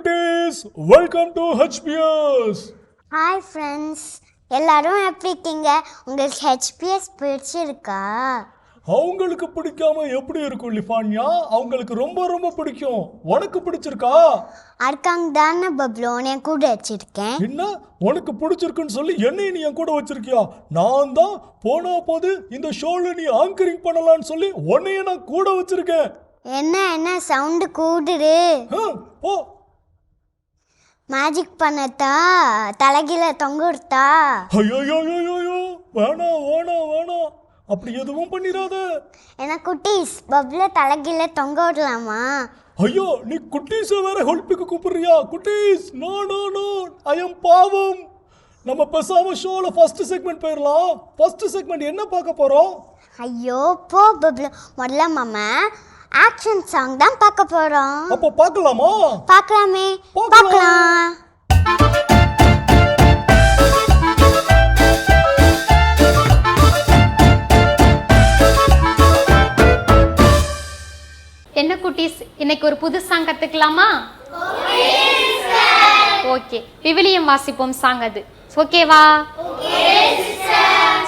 குட்டீஸ், welcome to HPS. Hi friends, எல்லாரும் எப்படி இருக்கீங்க? உங்களுக்கு HPS பிடிச்சிருக்கா? அவங்களுக்கு பிடிக்காம எப்படி இருக்கும் லிஃபான்யா? அவங்களுக்கு ரொம்ப ரொம்ப பிடிக்கும். உனக்கு பிடிச்சிருக்கா? அதுக்காக தானே பப்ளோன்னு என் கூட வச்சிருக்கேன். என்ன உனக்கு பிடிச்சிருக்குன்னு சொல்லி என்னையும் நீ என் கூட வச்சிருக்கியா? நான் தான் போனா போது இந்த ஷோல நீ ஆங்கரிங் பண்ணலான்னு சொல்லி உன்னையும் நான் கூட வச்சிருக்கேன். என்ன சவுண்டு கூடுது? போ. மேஜிக் பண்ணத்தா? தலைகீழ தொங்க விடுத்தா? ஐயோ வேணாம் வேணாம் வேணாம், அப்படி எதுவும் பண்ணிடாத. என்ன குட்டீஸ், பப்ள தலைகீழ தொங்க விடலாமா? ஐயோ, நீ குட்டீஸை வேற ஹெல்ப்புக்கு கூப்பிடுறியா? குட்டீஸ், no no no, I am பாவம். நம்ம பேசாம ஷோல ஃபர்ஸ்ட் செக்மெண்ட் போயிடலாம். ஃபர்ஸ்ட் செக்மெண்ட் என்ன பார்க்க போறோம்? ஐயோ போ பப்ள, முதல்ல மாமா ஆக்ஷன் சாங் தான் பார்க்க போறோம். அப்போ பார்க்கலாமா? பார்க்கலாமே, பார்க்கலாம். என்ன குட்டீஸ், இன்னைக்கு ஒரு புது சாங் கத்துக்கலாமா? ஓகே, விவிலியம் வாசிப்போம் சாங் அது. ஓகேவா?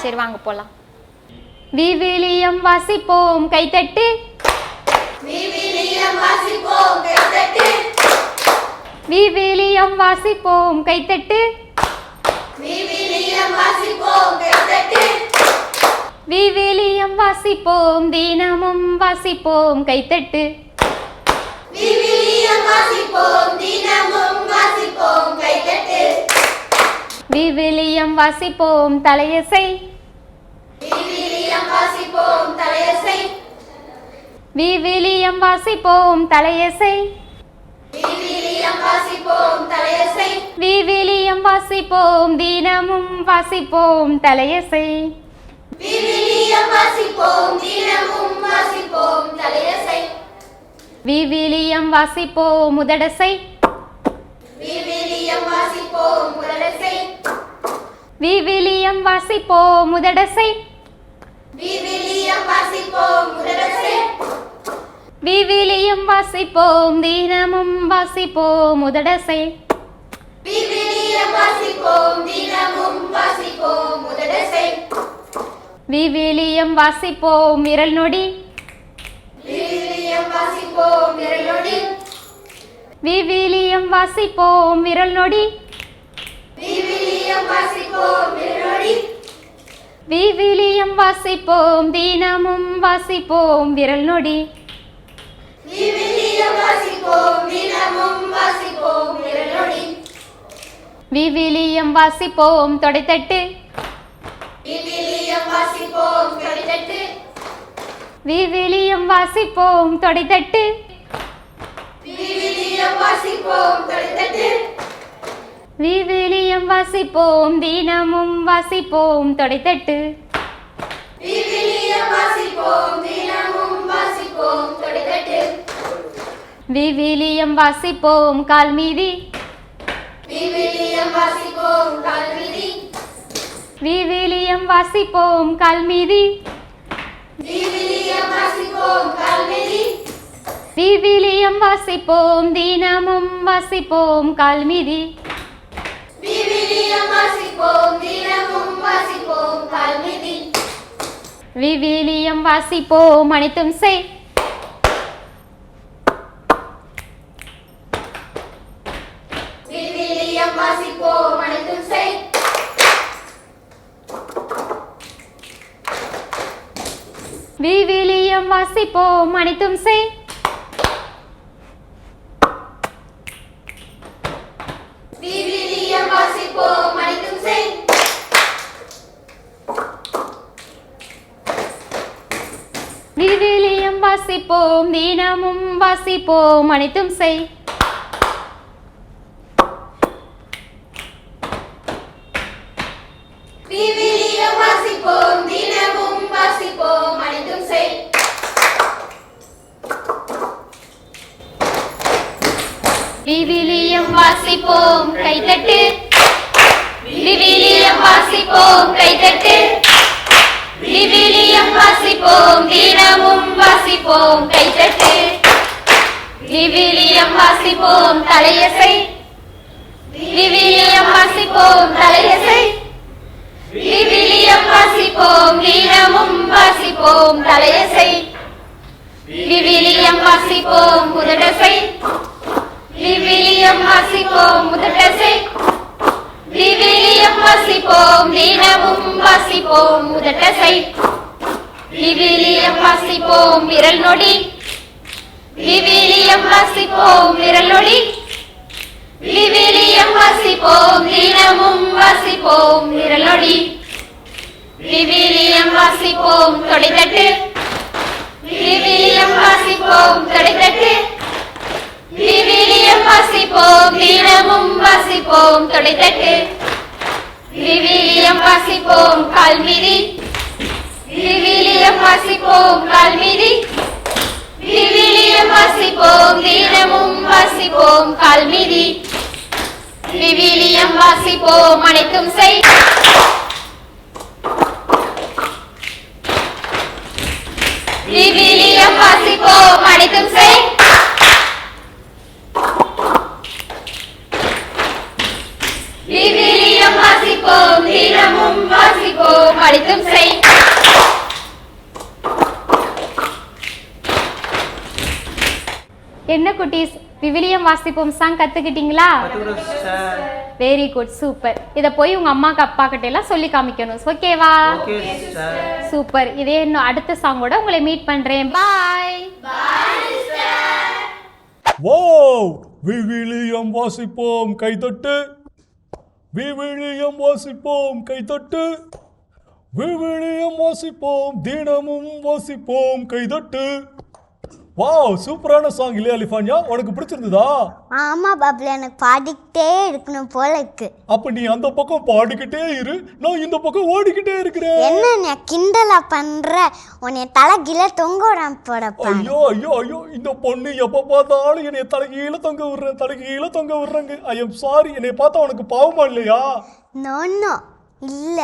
சரி வாங்க போலாம். விவிலியம் வாசிப்போம் கைத்தட்டு, விவிலியம் வாசிப்போம் கைத்தட்டு, விவிலியம் வாசிப்போம் கைத்தட்டு, விவிலியம் வாசிப்போம் கைத்தட்டு, விவிலியம் வாசிப்போம் தினமும் வாசிப்போம் கைத்தட்டு, விவிலியம் வாசிப்போம் தினமும் வாசிப்போம் கைத்தட்டு, விவிலியம் வாசிப்போம் தலையசை, விவிலியம் வாசிப்போம் தலையசை, விவிலியம் வாசிப்போம் தலையசை, விவிலியம் வாசிப்போம் தலையசை, விவிலியம் வாசிப்போம் தினமும் வாசிப்போம் தலையசை, விவிலியம் வாசிப்போம் தினமும் வாசிப்போம் தலையசை, விவிலியம் வாசிப்போம் உதடசை, விவிலியம் வாசிப்போம் உதடசை, விவிலியம் வாசிப்போம் உதடசை, விவிலியம் வாசிப்போம் உதடசை, விவிலியம் வாசிப்போம் தினமும் வாசிப்போம் உதடசை, விவிலியம் வாசிப்போம் தினமும் வாசிப்போம் உதடசை, விவிலியம் வாசிப்போம் விரல் நொடி, விவிலியம் வாசிப்போம் விரல் நொடி, விவிலியம் வாசிப்போம் விரல் நொடி, விவிலியம் வாசிப்போம் விரல் நொடி, விவிலியம் வாசிப்போம் தினமும் வாசிப்போம் விரல் நொடி, விவிலியம் வாசிப்போம் தினமும் வாசிப்போம் விரல் நொடி, விவிலியம் வாசிப்போம் தொடைத்தட்டு, விவிலியம் வாசிப்போம் கைத்தட்டு, விவிலியம் வாசிப்போம் தொடைத்தட்டு, விவிலியம் வாசிப்போம் கைத்தட்டு, விவிலியம் வாசிப்போம் தினமும் வாசிப்போம் தொடைத்தட்டு, விவிலியம் வாசிப்போம் தினமும் வாசிப்போம் கைத்தட்டு, விவிலியம் வாசிப்போம் கால் மீதி, விவிலியம் வாசிப்போம் கால்விதி, விவிலியம் வாசிப்போம் கால் மீதி, விவிலியம் வாசிப்போம் கால்விதி, விவிலியம் வாசிப்போம் தினமும் வாசிப்போம் கால் மீதி, விவிலியம் வாசிப்போம் தினமும் வாசிப்போம் கால்விதி, விவிலியம் வாசிப்போம் அனைத்தும் செய், விவிலியம் வாசிப்போம் அனைத்தும் செய், விவிலியம் வாசிப்போம் அனைத்தும் செய், விவிலியம் வாசிப்போம் அனைத்தும் செய், விவிலியம் வாசிப்போம் தினமும் வாசிப்போம் அனைத்தும் செய், விவிலியம் வாசிப்போம் தினமும் வாசிப்போம் அனைத்தும் செய், விவிலியம் வாசிப்போம் கைத்தட்டு, விவிலியம் வாசிப்போம் கைத்தட்டு, விவிலியம் வாசிப்போம் தினமும் வாசிப்போம் கைத்தட்டு, விவிலியம் வாசிப்போம் தலையசை. விவிலியம் வாசிப்போம் தலையசை. விவிலியம் வாசிப்போம் தினமும் வாசிப்போம் தலையசை. விவிலியம் வாசிப்போம் முதடசை. விவிலியம் வாசிப்போம் முதடசை. விவிலியம் வாசிப்போம் தினமும் வாசிப்போம் முதடசை. விவிலியம் வாசிப்போம் விரல் நொடி. விவிலியம் வாசிப்போம் விரல் நொடி. விவிலியம் வாசிப்போம் தினமும் வாசிப்போம் விரல் நொடி. விவிலியம் வாசிப்போம் தொடைத்தட்டு. விவிலியம் வாசிப்போம் தொடைத்தட்டு. விவிலியம் வாசிப்போம் தினமும் வாசிப்போம் தொடைத்தட்டு. விவிலியம் வாசிப்போம் கால்மிதி. விவிலியம் வாசிப்போம் கால்மிதி. விவிலியம் வாசிப்போம் தினமும் வாசிப்போம் கால்மிதி. விவிலியம் வாசிப்போம் அனைத்தும் செய். விவிலியம் வாசிப்போம் அனைத்தும் செய். விவிலியம் வாசிப்போம் தினமும் வாசிப்போம் அனைத்தும் செய். என்ன குட்டீஸ், விவிலியம் வாசிப்போம் சாங் கத்துக்கிட்டீங்களா? Very good, super. இத போய் உங்க அம்மாக்கு அப்பா கிட்ட எல்லாம் சொல்லி காமிக்கணும். ஓகேவா? சூப்பர். இதே இன்னும் அடுத்த சாங்கோட உங்களை மீட் பண்றேன். பாய். வாவ்! விவிலியம் வாசிப்போம் கைதட்டு. விவிலியம் வாசிப்போம் கைதட்டு. விவிலியம் வாசிப்போம் தினமும் வாசிப்போம் கைதட்டு. வாவ், சூப்பரான சாங் இல்லையா லிஃபான்யா? உனக்கு பிடிச்சிருந்ததா? ஆமா பப்ளு, எனக்கு பாடிக்கிட்டே இருக்கணும் போல இருக்கு. அப்ப நீ அந்த பக்கம் பாடிக்கிட்டே இரு, நான் இந்த பக்கம் ஓடிக்கிட்டே இருக்கிறேன். என்ன நீ கிண்டலா பண்ற? உன்னை தலைகீழ தொங்க விடாம போடப்பா. ஐயோ ஐயோ ஐயோ, இந்த பொண்ணு எப்ப பார்த்தாலும் என்னை தலைகீழ தொங்க விடுறேன், தலைகீழ தொங்க விடுறாங்க. I am sorry. என்னை பார்த்தா உனக்கு பாவமா இல்லையா? நோ இல்ல.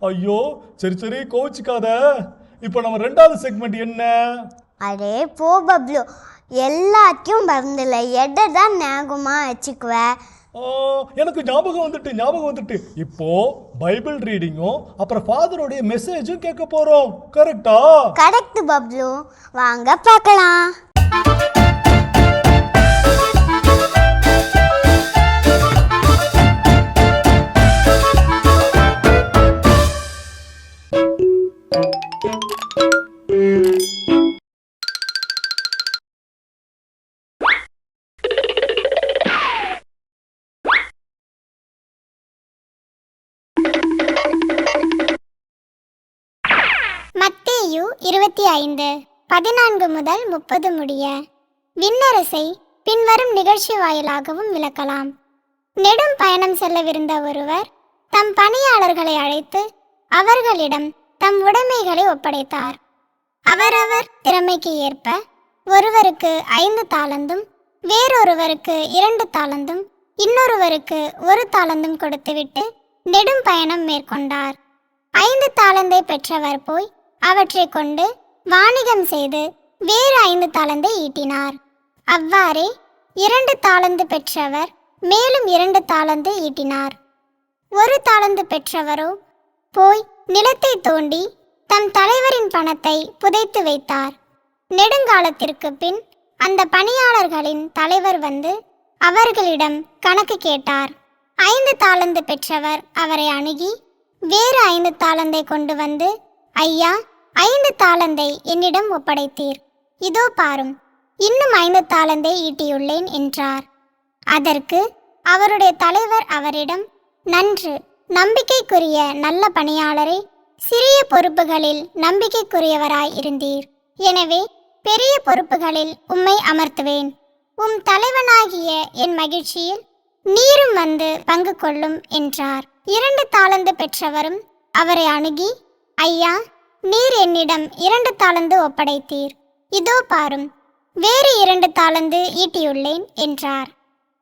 ஐயோ, சரி சரி, கோவிச்சுக்காத. இப்போ நம்ம ரெண்டாவது செக்மெண்ட் என்ன? அடே போ பப்ளு, எல்லாத்தையும் மறந்துல, எடை தான் ஞாபகமா வச்சுக்குவ. எனக்கு ஞாபகம் வந்துட்டு. இப்போ பைபிள் ரீடிங்கும் அப்புறம் ஃபாதரோடைய மெசேஜும் கேட்க போறோம். கரெக்டா? கரெக்ட் பப்ளு, வாங்க பார்க்கலாம். மத்தேயு 25:14 முதல் 30 முடிய. விண்ணரசை பின்வரும் நிகழ்ச்சி வாயிலாகவும் விளக்கலாம். நெடும் பயணம் செல்லவிருந்த ஒருவர் தம் பணியாளர்களை அழைத்து அவர்களிடம் தம் உடைமைகளை ஒப்படைத்தார். அவரவர் திறமைக்கு ஏற்ப ஒருவருக்கு 5 தாலந்தும், வேறொருவருக்கு 2 தாலந்தும், இன்னொருவருக்கு 1 தாலந்தும் கொடுத்துவிட்டு நெடும் பயணம் மேற்கொண்டார். 5 தாலந்தை பெற்றவர் போய் அவற்றை கொண்டு வாணிகம் செய்து வேறு 5 தாலந்தை ஈட்டினார். அவ்வாறே 2 தாலந்து பெற்றவர் மேலும் 2 தாலந்து ஈட்டினார். 1 தாலந்து பெற்றவரோ போய் நிலத்தை தோண்டி தம் தலைவரின் பணத்தை புதைத்து வைத்தார். நெடுங்காலத்திற்கு பின் அந்த பணியாளர்களின் தலைவர் வந்து அவர்களிடம் கணக்கு கேட்டார். 5 தாலந்து பெற்றவர் அவரை அணுகி வேறு 5 தாலந்தை கொண்டு வந்து, ஐயா, 5 தாலந்தை என்னிடம் ஒப்படைத்தீர், இதோ பாரும், இன்னும் 5 தாலந்தை ஈட்டியுள்ளேன் என்றார். அதற்கு அவருடைய தலைவர் அவரிடம், நன்று, நம்பிக்கைக்குரிய நல்ல பணியாளரே, சிறிய பொறுப்புகளில் நம்பிக்கைக்குரியவராய் இருந்தீர். எனவே பெரிய பொறுப்புகளில் உம்மை அமர்த்துவேன். உம் தலைவனாகிய என் மகிழ்ச்சியில் நீரும் வந்து பங்கு கொள்ளும் என்றார். 2 தாலந்து பெற்றவரும் அவரை அணுகி, ஐயா, நீர் என்னிடம் 2 தாலந்து ஒப்படைத்தீர், இதோ பாரும், வேறு 2 தாலந்து ஈட்டியுள்ளேன் என்றார்.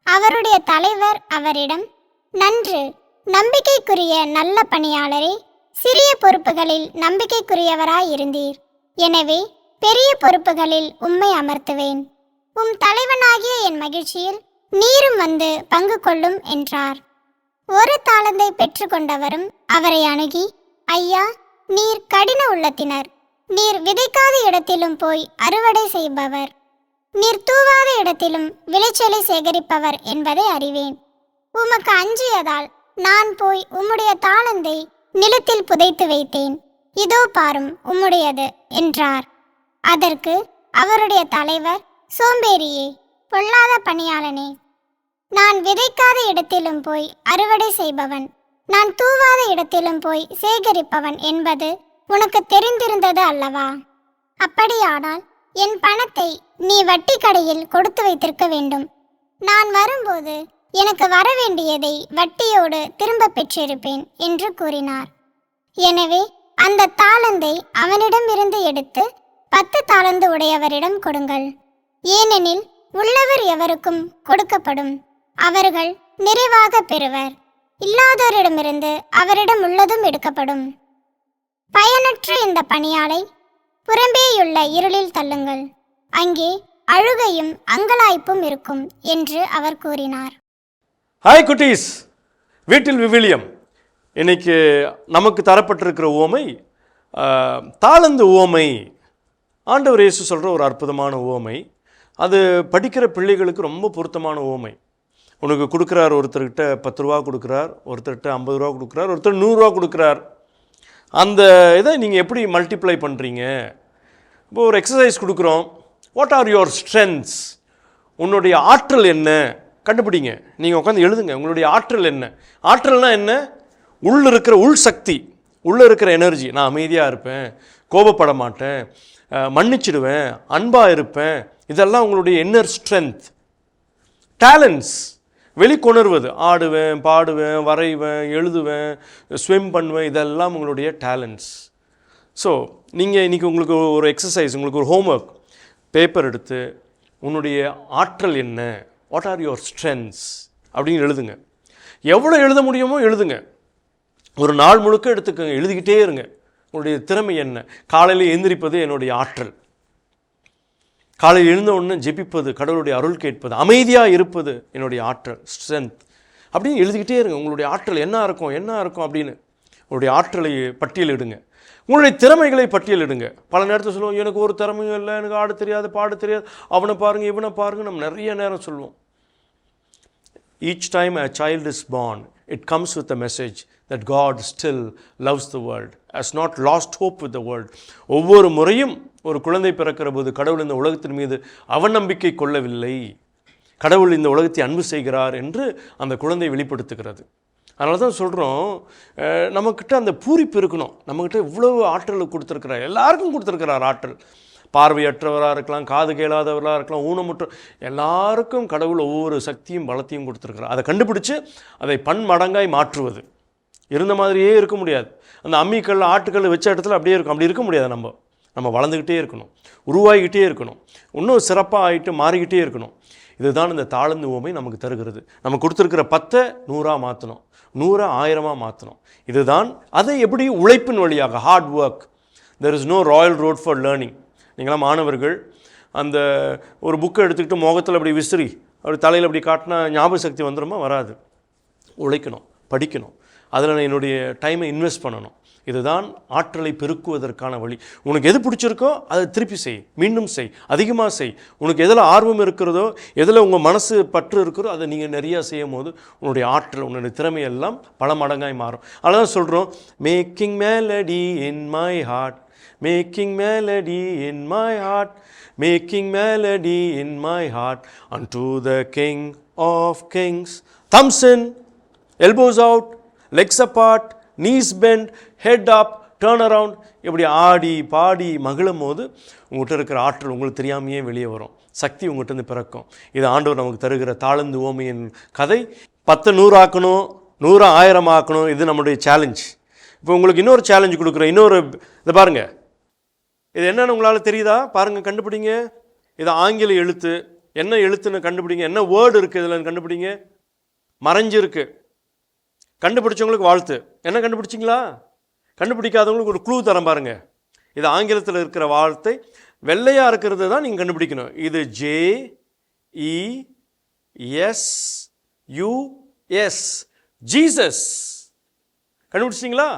அவருடைய தலைவர் அவரிடம், நன்று, நம்பிக்கைக்குரிய நல்ல பணியாளரே, சிறிய பொறுப்புகளில் நம்பிக்கைக்குரியவராய் இருந்தீர். எனவே பெரிய பொறுப்புகளில் உம்மை அமர்த்துவேன். தலைவனாகிய என் மகிழ்ச்சியில் நீரும் வந்து பங்கு கொள்ளும் என்றார். ஒரு தாளந்தை பெற்றுக்கொண்டவரும் அவரை அணுகி, ஐயா, நீர் கடின உள்ளத்தினர், நீர் விதைக்காத இடத்திலும் போய் அறுவடை செய்பவர், நீர் தூவாத இடத்திலும் விளைச்சலை சேகரிப்பவர் என்பதை அறிவேன். உமக்கு அஞ்சியதால் நான் போய் உம்முடைய தாளந்தை நிலத்தில் புதைத்து வைத்தேன். இதோ பாரும், உம்முடையது என்றார். அதற்கு அவருடைய தலைவர், சோம்பேறியே, பொல்லாத பணியாளனே, நான் விதைக்காத இடத்திலும் போய் அறுவடை செய்பவன், நான் தூவாத இடத்திலும் போய் சேகரிப்பவன் என்பது உனக்கு தெரிந்திருந்தது அல்லவா? அப்படியானால் என் பணத்தை நீ வட்டி கடையில் கொடுத்து வைத்திருக்க வேண்டும். நான் வரும்போது எனக்கு வரவேண்டியதை வட்டியோடு திரும்ப பெற்றிருப்பேன் என்று கூறினார். எனவே அந்த தாளந்தை அவனிடமிருந்து எடுத்து 10 தாலந்து உடையவரிடம் கொடுங்கள். ஏனெனில் உள்ளவர் எவருக்கும் கொடுக்கப்படும், அவர்கள் நிறைவாக பெறுவர். இல்லாதோரிடமிருந்து அவரிடம் உள்ளதும் எடுக்கப்படும். பயனற்ற இந்த பணியாளை புறம்பேயுள்ள இருளில் தள்ளுங்கள், அங்கே அழுகையும் அங்கலாய்ப்பும் இருக்கும் என்று அவர் கூறினார். ஹாய் குட்டீஸ், வீட்டில் விவிலியம். இன்னைக்கு நமக்கு தரப்பட்டிருக்கிற உவமை தாளந்து உவமை. ஆண்டவர் இயேசு சொல்கிற ஒரு அற்புதமான உவமை. அது படிக்கிற பிள்ளைகளுக்கு ரொம்ப பொருத்தமான உவமை. உனக்கு கொடுக்குறார், ஒருத்தர்கிட்ட 10 ரூபா கொடுக்குறார், ஒருத்தர்கிட்ட 50 ரூபா கொடுக்குறார், ஒருத்தர் 100 ரூபா கொடுக்குறார். அந்த இதை நீங்கள் எப்படி மல்டிப்ளை பண்ணுறீங்க? இப்போ ஒரு எக்ஸசைஸ் கொடுக்குறோம். What are your strengths? உன்னுடைய ஆற்றல் என்ன கண்டுபிடிங்க. நீங்கள் உட்காந்து எழுதுங்க, உங்களுடைய ஆற்றல் என்ன. ஆற்றல்னா என்ன? உள்ள இருக்கிற உள் சக்தி, உள்ளே இருக்கிற எனர்ஜி. நான் அமைதியாக இருப்பேன், கோபப்பட மாட்டேன், மன்னிச்சிடுவேன், அன்பாக இருப்பேன். இதெல்லாம் உங்களுடைய இன்னர் ஸ்ட்ரென்த். டேலண்ட்ஸ், வெளிக்கொணர்வது. ஆடுவேன், பாடுவேன், வரைவேன், எழுதுவேன், ஸ்விம் பண்ணுவேன். இதெல்லாம் உங்களுடைய டேலண்ட்ஸ். ஸோ நீங்கள் இன்றைக்கி உங்களுக்கு ஒரு எக்ஸசைஸ், உங்களுக்கு ஒரு ஹோம்ஒர்க். பேப்பர் எடுத்து உன்னுடைய ஆற்றல் என்ன, வாட் ஆர் யுவர் ஸ்ட்ரென்த்ஸ் அப்படின்னு எழுதுங்க. எவ்வளோ எழுத முடியுமோ எழுதுங்க. ஒரு நாள் முழுக்க எடுத்துக்கோங்க, எழுதிக்கிட்டே இருங்க. உங்களுடைய திறமை என்ன? காலையில் எழுந்திரிப்பது என்னுடைய ஆற்றல், காலையில் எழுந்த உடனே ஜெபிப்பது, கடவுளுடைய அருள் கேட்பது, அமைதியாக இருப்பது என்னுடைய ஆற்றல், ஸ்ட்ரென்த் அப்படின்னு எழுதிக்கிட்டே இருங்க. உங்களுடைய ஆற்றல் என்ன இருக்கும் அப்படின்னு உங்களுடைய ஆற்றலை பட்டியலிடுங்க. உங்களுடைய திறமைகளை பட்டியலிடுங்க. பல நேரத்தில் சொல்லுவோம், எனக்கு ஒரு திறமையும் இல்லை, எனக்கு ஆட தெரியாது, பாட தெரியாது, அவனை பாருங்கள், இவனை பாருங்கள், நம்ம நிறைய நேரம் சொல்லுவோம். Each time a child is born, it comes with a message that God still loves the world, has not lost hope with the world. ஒவ்வொரு முறையும் ஒரு குழந்தை பிறக்கிற போது கடவுள் இந்த உலகத்தின் மீது அவநம்பிக்கை கொள்ளவில்லை, கடவுள் இந்த உலகத்தை அன்பு செய்கிறார் என்று அந்த குழந்தை வெளிப்படுத்துகிறது. அதனால தான் சொல்கிறோம், நம்மக்கிட்ட அந்த பூரிப்பு இருக்கணும். நம்மக்கிட்ட இவ்வளவு ஆற்றல் கொடுத்துருக்கிறார், எல்லாருக்கும் கொடுத்துருக்கிறார் ஆற்றல். பார்வையற்றவராக இருக்கலாம், காது கேளாதவராக இருக்கலாம், ஊனமுற்ற எல்லாருக்கும் கடவுள் ஒவ்வொரு சக்தியும் பலத்தையும் கொடுத்துருக்கிறார். அதை கண்டுபிடிச்சு அதை பன்மடங்காய் மாற்றுவது. இருந்த மாதிரியே இருக்க முடியாது. அந்த அம்மிக்கல் ஆட்டுக்கல் வச்ச இடத்துல அப்படியே இருக்கும், அப்படி இருக்க முடியாது. நம்ம வளர்ந்துக்கிட்டே இருக்கணும், உருவாகிக்கிட்டே இருக்கணும், இன்னும் சிறப்பாக ஆகிட்டு மாறிக்கிட்டே இருக்கணும். இதுதான் இந்த தாளந்து உவமை நமக்கு தருகிறது. நம்ம கொடுத்துருக்கிற 10 100 மாற்றணும், 100 1000 மாற்றணும். இதுதான். அதை எப்படி? உழைப்பின் வழியாக, hard work. There is no royal road for learning. நீங்களாம் மாணவர்கள் அந்த ஒரு புக்கை எடுத்துக்கிட்டு முகத்தில் அப்படி விசிறி அப்படி தலையில் அப்படி காட்டினா ஞாபக சக்தி வந்துடுமா? வராது. உழைக்கணும், படிக்கணும், அதில் என்னுடைய டைமை இன்வெஸ்ட் பண்ணணும். இதுதான் ஆற்றலை பெருக்குவதற்கான வழி. உனக்கு எது பிடிச்சிருக்கோ அதை திருப்பி செய், மீண்டும் செய், அதிகமாக செய். உனக்கு எதில் ஆர்வம் இருக்கிறதோ, எதில் உங்கள் மனசு பற்று இருக்கிறதோ அதை நீங்கள் நிறையா செய்யும் போது உன்னுடைய ஆற்றல், உன்னுடைய திறமையெல்லாம் பல மடங்காய் மாறும். அதனால் சொல்கிறோம், making melody in my heart, making melody in my heart, making melody in my heart unto the King of Kings. Thumbs in, elbows out, legs apart, knees bent, head up, turn around. இப்படி ஆடி பாடி மகிழும் போது உங்கள்கிட்ட இருக்கிற ஆற்றல் உங்களுக்கு தெரியாமையே வெளியே வரும், சக்தி உங்கள்கிட்ட பிறக்கும். இது ஆண்டவர் நமக்கு தருகிற தாளந்து உவமையின் கதை. 10 100 ஆக்கணும், 100 1000 ஆக்கணும். இது நம்முடைய சேலஞ்ச். இப்போ உங்களுக்கு இன்னொரு சேலஞ்ச் கொடுக்குறேன். இதை பாருங்கள், இது என்னன்னு உங்களால் தெரியுதா? பாருங்கள், கண்டுபிடிங்க. இது ஆங்கில எழுத்து. என்ன எழுத்துன்னு கண்டுபிடிங்க. என்ன வேர்டு இருக்குது இதில் கண்டுபிடிங்க. மறைஞ்சிருக்கு. கண்டுபிடிச்சவங்களுக்கு வாழ்த்து. என்ன கண்டுபிடிச்சிங்களா? கண்டுபிடிக்காதவங்களுக்கு ஒரு க்ளூ தரம் பாருங்கள். இது ஆங்கிலத்தில் இருக்கிற வார்த்தை, வெள்ளையாக இருக்கிறது தான் நீங்கள் கண்டுபிடிக்கணும். இது ஜீசஸ். கண்டுபிடிச்சிங்களா?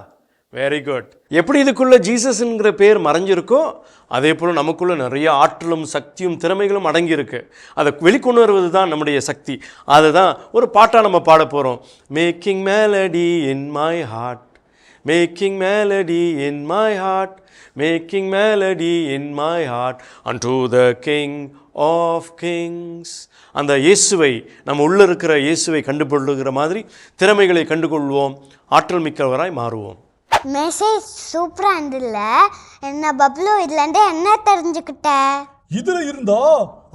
Very good. எப்படி இதுக்குள்ள ஜீசஸ்ங்கிற பேர் மறைஞ்சிருக்கோ அதே போல் நமக்குள்ள நிறைய ஆற்றலும் சக்தியும் திறமைகளும் அடங்கியிருக்கு. அதை வெளிக்கொண்டு வருவது தான் நம்முடைய சக்தி. அதுதான் ஒரு பாட்டாக நம்ம பாட போகிறோம். Making melody in my heart, making melody in my heart, making melody in my heart and the king of kings. அந்த இயேசுவை, நம்ம உள்ள இருக்கிற இயேசுவை கண்டுகொள்ளுகிற மாதிரி திறமைகளை கண்டுகொள்வோம், ஆற்றல் மிக்கவராய் மாறுவோம். மெசேஜ் சூப்பரா இருந்துல்ல? என்ன பப்ளு, இதுலேருந்து என்ன தெரிஞ்சுக்கிட்ட? இதுல இருந்தா,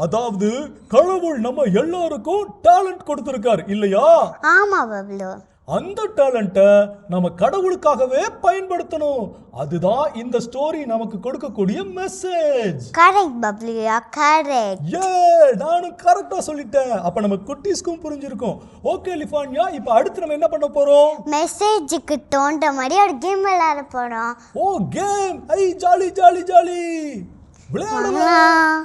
அதாவது கடவுள் நம்ம எல்லாருக்கும் டேலண்ட் கொடுத்திருக்கார் இல்லையா? ஆமா பப்ளு. அந்த டேலண்ட்டை நம்ம கடவுளுக்காகவே பயன்படுத்தணும். அதுதான் இந்த ஸ்டோரி நமக்கு கொடுக்கக்கூடிய மெசேஜ். Correct Bablu, correct. நானும் கரெக்டா சொல்லிட்டேன். அப்ப நம்ம குட்டீஸ்க்கும் புரிஞ்சிருக்கும். ஓகே லிஃபானியா, இப்ப அடுத்து நம்ம என்ன பண்ண போறோம்? மெசேஜுக்கு தோன்ற மாதிரி ஒரு கேம் விளையாட போறோம். ஓ கேம்! ஐ ஜாலி ஜாலி ஜாலி, விளையாடலாம்.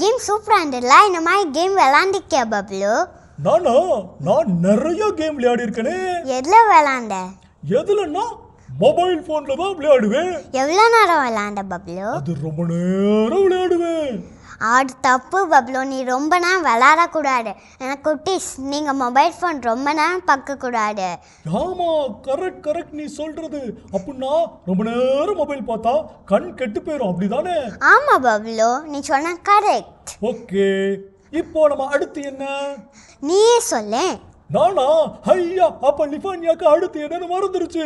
கேம் சூப்பரா இருந்துல? இந்த மாதிரி கேம் விளையாண்டிருக்கியா பப்ளு? நான் நிறைய கேம் விளையாடி இருக்கேனே. எதுல விளையாண்ட? எதுலன்னா மொபைல் போன்ல தான் விளையாடுவேன். எவ்வளவு நேரம் விளையாண்ட பப்ளு? அது ரொம்ப நேரம் விளையாடுவேன். அது தப்பு பப்ளு, நீ ரொம்ப நேரம் விளையாடக்கூடாது. எனக்கு குட்டீஸ், நீங்க மொபைல் ஃபோன் ரொம்ப நேரம் பார்க்கக்கூடாது. ஆமா, கரெக்ட் நீ சொல்றது. அப்படின்னா ரொம்ப நேரம் மொபைல் பார்த்தா கண் கெட்டு போயிடும், அப்படிதானே? ஆமா பப்ளு, நீ சொன்ன கரெக்ட். ஓகே, இப்போ நம்ம அடுத்து என்ன? நீயே சொல்லு. நானா? ஐயா, அப்ப லிஃபானியாக்கு அடுத்து என்னன்னு மறந்துருச்சு.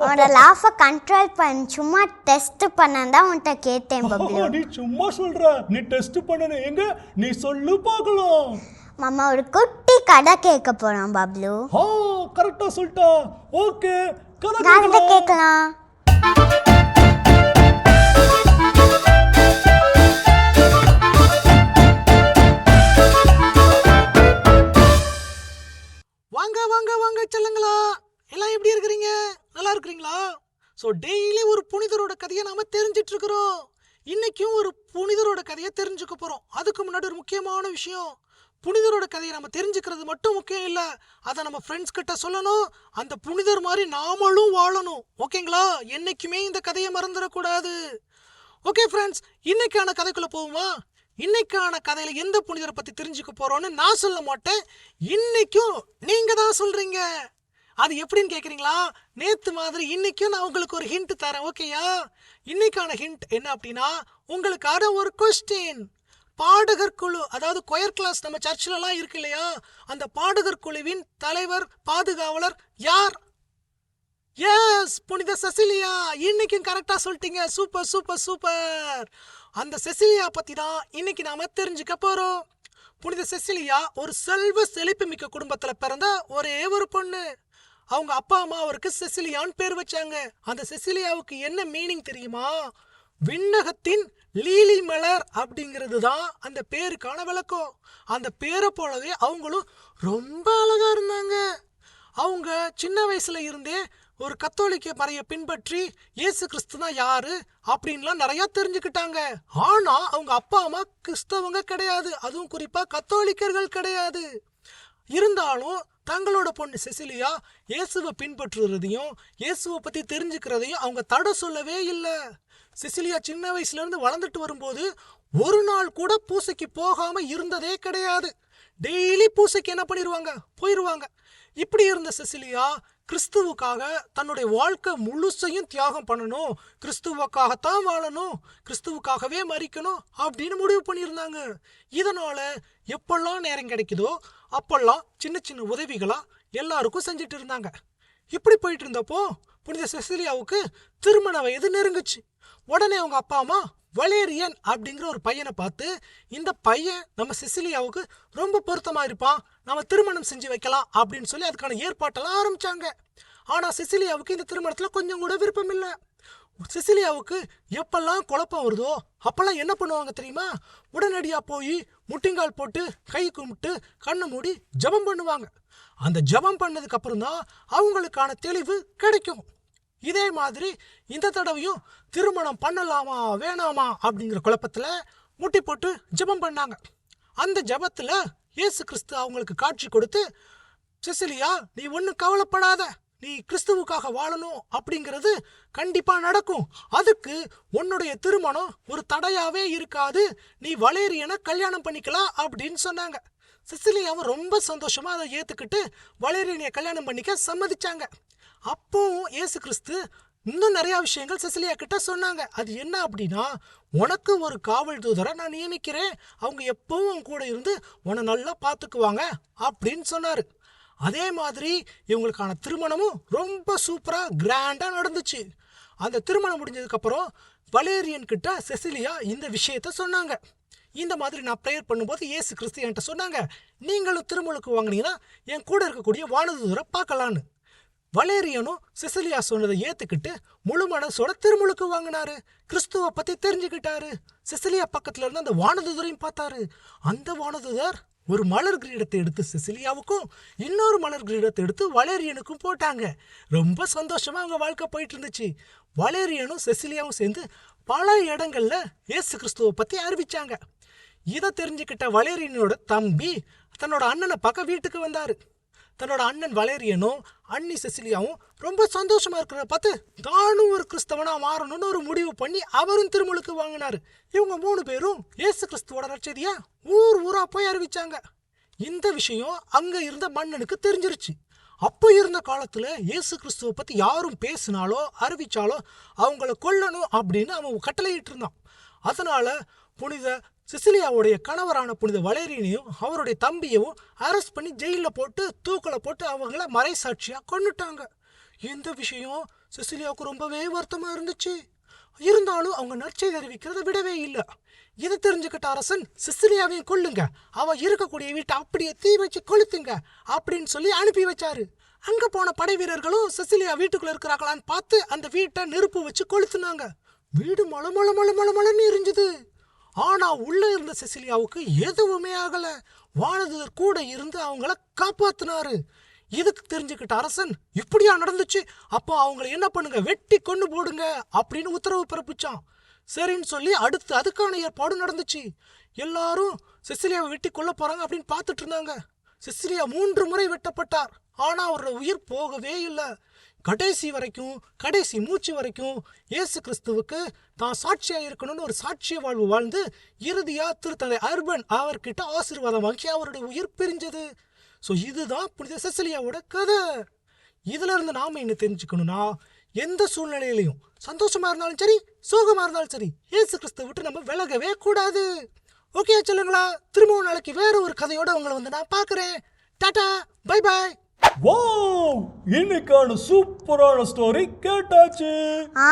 உன்னோட லாஃபை கண்ட்ரோல் பண்ண சும்மா டெஸ்ட் பண்ணதான் உன்கிட்ட கேட்டேன் பப்ளு. நீ சும்மா சொல்ற, நீ டெஸ்ட் பண்ணனு. எங்க நீ சொல்லு பார்க்கலாம். மாமா ஒரு குட்டி கதை கேட்க போறோம் பப்ளு. கரெக்டா சொல்லிட்டா. ஓகே, கதை கதை கேட்கலாம். கேட்கலாம். வாங்க வாங்க வாங்க செல்லுங்களா, எல்லாம் எப்படி இருக்கிறீங்க? நல்லா இருக்கிறீங்களா? ஸோ டெய்லி ஒரு புனிதரோட கதையை நாம தெரிஞ்சிட்டு இருக்கிறோம். இன்னைக்கும் ஒரு புனிதரோட கதையை தெரிஞ்சுக்க போறோம். அதுக்கு முன்னாடி ஒரு முக்கியமான விஷயம், புனிதரோட கதையை நம்ம தெரிஞ்சுக்கிறது மட்டும் முக்கியம் இல்லை, அதை நம்ம ஃப்ரெண்ட்ஸ் கிட்ட சொல்லணும். அந்த புனிதர் மாதிரி நாமளும் வாழணும். ஓகேங்களா? என்னைக்குமே இந்த கதையை மறந்துடக்கூடாது. ஓகே ஃப்ரெண்ட்ஸ், இன்னைக்கான கதைக்குள்ள போவோமா? இன்னைக்கான கதையில எந்த புனிதரை பத்தி தெரிஞ்சுக்க போறோம்னு நான் சொல்ல மாட்டேன், இன்னைக்கும் நீங்க தான் சொல்றீங்க. அது எப்படின்னு கேக்குறீங்களா? நேத்து மாதிரி இன்னைக்கும் நான் உங்களுக்கு ஒரு ஹிண்ட் தரேன். ஓகேயா? இன்னைக்கான ஹிண்ட் என்ன அப்படின்னா, உங்களுக்கான ஒரு கொஸ்டின். பாடகர் குழு, அதாவது கொயர் கிளாஸ் நம்ம சர்ச்சிலலாம் இருக்கு இல்லையா, அந்த பாடகர் குழுவின் தலைவர் பாதுகாவலர் யார்? எஸ், புனித செசிலியா. இன்னைக்கும் கரெக்டா சொல்லிட்டீங்க. Super super super. அந்த செசிலியா பத்தி தான் இன்னைக்கு நாம தெரிஞ்சுக்க போறோம். புனித செசிலியா ஒரு செல்வ செழிப்பு மிக்க குடும்பத்துல பிறந்த ஒரே ஒரு பொண்ணு. அவங்க அப்பா அம்மா அவருக்கு செசிலியான்னு பேர் வச்சாங்க. அந்த செசிலியாவுக்கு என்ன மீனிங் தெரியுமா? விண்ணகத்தின் லீலி மலர் அப்படிங்கிறது தான் அந்த பேருக்கான விளக்கம். அந்த பேரை போலவே அவங்களும் ரொம்ப அழகா இருந்தாங்க. அவங்க சின்ன வயசுல இருந்தே ஒரு கத்தோலிக்க மறையை பின்பற்றி இயேசு கிறிஸ்து தான் யாரு அப்படின்லாம் நிறைய தெரிஞ்சுக்கிட்டாங்க. ஆனா அவங்க அப்பா அம்மா கிறிஸ்தவங்க கிடையாது, அதுவும் குறிப்பா கத்தோலிக்கர்கள் கிடையாது. இருந்தாலும் தங்களோட பொண்ணு செசிலியா இயேசுவை பின்பற்றுறதையும் இயேசுவை பத்தி தெரிஞ்சுக்கிறதையும் அவங்க தடை சொல்லவே இல்லை. செசிலியா சின்ன வயசுல இருந்து வளர்ந்துட்டு வரும்போது ஒரு நாள் கூட பூசைக்கு போகாம இருந்ததே கிடையாது. டெய்லி பூசைக்கு என்ன பண்ணிடுவாங்க, போயிடுவாங்க. இப்படி இருந்த செசிலியா கிறிஸ்துவுக்காக தன்னுடைய வாழ்க்கை முழுசையும் தியாகம் பண்ணணும், கிறிஸ்துவுக்காகத்தான் வாழணும், கிறிஸ்துவுக்காகவே மரிக்கணும் அப்படின்னு முடிவு பண்ணியிருந்தாங்க. இதனால எப்பெல்லாம் நேரம் கிடைக்குதோ அப்பெல்லாம் சின்ன சின்ன உதவிகளா எல்லாருக்கும் செஞ்சுட்டு இருந்தாங்க. இப்படி போயிட்டு இருந்தப்போ புனித செசிலியாவுக்கு திருமண வயது நெருங்குச்சு. உடனே அவங்க அப்பா அம்மா வலேரியன் அப்படிங்கிற ஒரு பையனை பார்த்து, இந்த பையன் நம்ம செசிலியாவுக்கு ரொம்ப பொருத்தமா இருப்பான், நம்ம திருமணம் செஞ்சு வைக்கலாம் அப்படின்னு சொல்லி அதுக்கான ஏற்பாட்டெல்லாம் ஆரம்பிச்சாங்க. ஆனா செசிலியாவுக்கு இந்த திருமணத்துல கொஞ்சம் கூட விருப்பம் இல்லை. செசிலியாவுக்கு எப்பெல்லாம் குழப்பம் வருதோ அப்பெல்லாம் என்ன பண்ணுவாங்க தெரியுமா? உடனடியா போய் முட்டிங்கால் போட்டு கை கும்பிட்டு கண்ணை மூடி ஜபம் பண்ணுவாங்க. அந்த ஜபம் பண்ணதுக்கு அப்புறம் தான் அவங்களுக்கான தெளிவு கிடைக்கும். இதே மாதிரி இந்த தடவையும் திருமணம் பண்ணலாமா வேணாமா அப்படிங்கிற குழப்பத்துல முட்டி போட்டு ஜபம் பண்ணாங்க. அந்த ஜபத்துல இயேசு கிறிஸ்து அவங்களுக்கு காட்சி கொடுத்து, செசிலியா நீ ஒன்றும் கவலைப்படாத, நீ கிறிஸ்துவுக்காக வாழணும் அப்படிங்கிறது கண்டிப்பா நடக்கும், அதுக்கு உன்னுடைய திருமணம் ஒரு தடையாவே இருக்காது, நீ வலேரியனை கல்யாணம் பண்ணிக்கலாம் அப்படின்னு சொன்னாங்க. செசிலியாவும் ரொம்ப சந்தோஷமா அதை ஏத்துக்கிட்டு வலேரியனை கல்யாணம் பண்ணிக்க சம்மதிச்சாங்க. அப்பவும் இயேசு கிறிஸ்து இன்னும் நிறைய விஷயங்கள் செசிலியா கிட்ட சொன்னாங்க. அது என்ன அப்படின்னா, உனக்கு ஒரு காவல் தூதரை நான் நியமிக்கிறேன், அவங்க எப்பவும் உன் கூட இருந்து உன்னை நல்லா பார்த்துக்குவாங்க அப்படின்னு சொன்னாரு. அதே மாதிரி இவங்களுக்கான திருமணமும் ரொம்ப சூப்பரா கிராண்டா நடந்துச்சு. அந்த திருமணம் முடிஞ்சதுக்கு அப்புறம் வலேரியன் கிட்ட செசிலியா இந்த விஷயத்த சொன்னாங்க. இந்த மாதிரி நான் ப்ரேயர் பண்ணும்போது இயேசு கிறிஸ்து என்கிட்ட சொன்னாங்க, நீங்களும் திருமலுக்கு வாங்கினீங்கன்னா என் கூட இருக்கக்கூடிய வானதூதரை பார்க்கலான்னு. வலேரியனும் செசிலியா சொன்னதை ஏத்துக்கிட்டு முழு மனசோட திருமுழுக்கு வாங்கினாரு, கிறிஸ்துவ பத்தி தெரிஞ்சுக்கிட்டாரு. செசிலியா பக்கத்துல இருந்து அந்த வானதூதரையும் பார்த்தாரு. அந்த வானதூதர் ஒரு மலர் கிரீடத்தை எடுத்து செசிலியாவுக்கும் இன்னொரு மலர் கிரீடத்தை எடுத்து வலேரியனுக்கும் போட்டாங்க. ரொம்ப சந்தோஷமா அவங்க வாழ்க்கை போயிட்டு இருந்துச்சு. வலேரியனும் செசிலியாவும் சேர்ந்து பல இடங்கள்ல இயேசு கிறிஸ்துவ பத்தி அறிவிச்சாங்க. இதை தெரிஞ்சுக்கிட்ட வலேரியனோட தம்பி தன்னோட அண்ணனை பார்க்க வீட்டுக்கு வந்தாரு. தன்னோட அண்ணன் வலேரியனும் அண்ணி செசிலியாவும் ரொம்ப சந்தோஷமா இருக்கிறத பார்த்து தானும் ஒரு கிறிஸ்தவனா மாறணும்னு ஒரு முடிவு பண்ணி அவரும் திருமுழுக்கு வாங்கினாரு. இவங்க 3 பேரும் இயேசு கிறிஸ்துவோட நற்செய்தியா ஊர் ஊரா போய் அறிவிச்சாங்க. இந்த விஷயம் அங்க இருந்த மன்னனுக்கு தெரிஞ்சிருச்சு. அப்போ இருந்த காலத்துல இயேசு கிறிஸ்துவ பத்தி யாரும் பேசினாலோ அறிவிச்சாலோ அவங்கள கொல்லணும் அப்படின்னு அவன் கட்டளையிட்டு இருந்தான். அதனால புனித சிசிலியாவுடைய கணவரான புனித வலேரியனையும் அவருடைய தம்பியவும் அரெஸ்ட் பண்ணி ஜெயிலில் போட்டு தூக்கில் போட்டு அவங்கள மறைசாட்சியாக கொன்னுட்டாங்க. இந்த விஷயம் சிசிலியாவுக்கு ரொம்பவே வருத்தமாக இருந்துச்சு. இருந்தாலும் அவங்க நற்செய்தி அறிவிக்கிறத விடவே இல்லை. இதை தெரிஞ்சுக்கிட்ட அரசன் சிசிலியாவையும் கொல்லுங்க, அவ இருக்கக்கூடிய வீட்டை அப்படியே தீ வச்சு கொளுத்துங்க அப்படின்னு சொல்லி அனுப்பி வச்சாரு. அங்க போன படை வீரர்களும் சிசிலியா வீட்டுக்குள்ள இருக்கிறாங்களான்னு பார்த்து அந்த வீட்டை நெருப்பு வச்சு கொளுத்துனாங்க. வீடு மழை மழை மழை மழை மழைன்னு எரிஞ்சுது. ஆனா உள்ள இருந்த சிசிலியாவுக்கு எதுவுமே ஆகல. வானதூதர் கூட இருந்து அவங்கள காப்பாத்தினாரு. இதுக்கு தெரிஞ்சுக்கிட்ட அரசன் இப்படியா நடந்துச்சு, அப்போ அவங்களை என்ன பண்ணுங்க, வெட்டி கொண்டு போடுங்க அப்படின்னு உத்தரவு பிறப்பிச்சான். சரின்னு சொல்லி அடுத்து அதுக்கான ஏற்பாடு நடந்துச்சு. எல்லாரும் சிசிலியாவை வெட்டி கொல்ல போறாங்க அப்படின்னு பார்த்துட்டு இருந்தாங்க. சிசிலியா 3 முறை வெட்டப்பட்டார். ஆனா அவரோட உயிர் போகவே இல்லை. கடைசி மூச்சு வரைக்கும் இயேசு கிறிஸ்துவுக்கு தான் சாட்சியா இருக்கணும்னு ஒரு சாட்சிய வாழ்வு வாழ்ந்து இறுதியா திருத்தந்தை அர்பன் அவர்கிட்ட ஆசீர்வாதம் வாங்கி அவருடைய உயிர் பிரிஞ்சது. ஸோ இதுதான் புனித சிசிலியாவோட கதை. இதுல இருந்து நாம என்ன தெரிஞ்சுக்கணும்னா, எந்த சூழ்நிலையிலையும் சந்தோஷமா இருந்தாலும் சரி சோகமா இருந்தாலும் சரி இயேசு கிறிஸ்துவை விட்டு நம்ம விலகவே கூடாது. ஓகே சொல்லுங்களா, திரும்பவும் நாளைக்கு வேற ஒரு கதையோட உங்களை வந்து நான் பார்க்குறேன். Tata, bye bye. வாவ், இன்னைக்கான சூப்பரான ஸ்டோரி கேட்டாச்சு.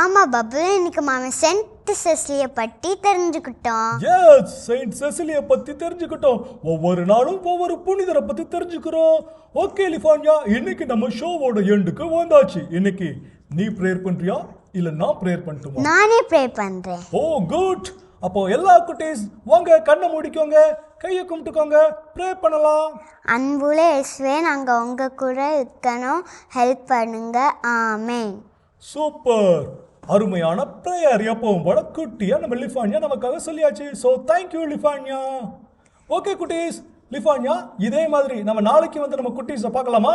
ஆமா பப்ளு, இன்னைக்கு மாமா சென்ட் செசிலியை பற்றி தெரிஞ்சுக்கிட்டோம். எஸ், செயின்ட் செசிலியா பத்தி தெரிஞ்சுக்கிட்டோம். ஒவ்வொரு நாளும் ஒவ்வொரு புனிதரை பத்தி தெரிஞ்சுக்கிறோம். ஓகே லிஃபான்யா, இன்னைக்கு நம்ம ஷோவோட எண்டுக்கு வந்தாச்சு. இன்னைக்கு நீ ப்ரேயர் பண்றியா இல்ல நான் ப்ரேயர் பண்ணட்டுமா? நானே ப்ரே பண்றேன். ஓ குட். அப்போ எல்லா குட்டீஸ் வாங்க, கண்ணை மூடிக்கோங்க, கையை கும்பிட்டுக்கோங்க, ப்ரே பண்ணலாம். அன்புள்ள இயேசுவே, நாங்கள் உங்கள் கூட இருக்கணும், ஹெல்ப் பண்ணுங்க. ஆமென். சூப்பர், அருமையான ப்ரேயர். எப்பவும் போல குட்டியா நம்ம லிஃபான்யா நமக்காக சொல்லியாச்சு. So thank you லிஃபான்யா. ஓகே குட்டீஸ், லிஃபான்யா இதே மாதிரி நம்ம நாளைக்கு வந்து நம்ம குட்டீஸை பார்க்கலாமா?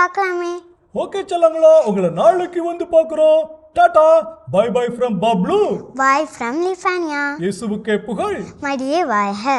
பார்க்கலாமே. ஓகே சொல்லுங்களா, உங்களை நாளைக்கு வந்து பார்க்குறோம். Tata, bye bye from Bablu. Bye from லிஃபான்யா. இயேசுவுக்கே புகழ். மரியே வாழ்க.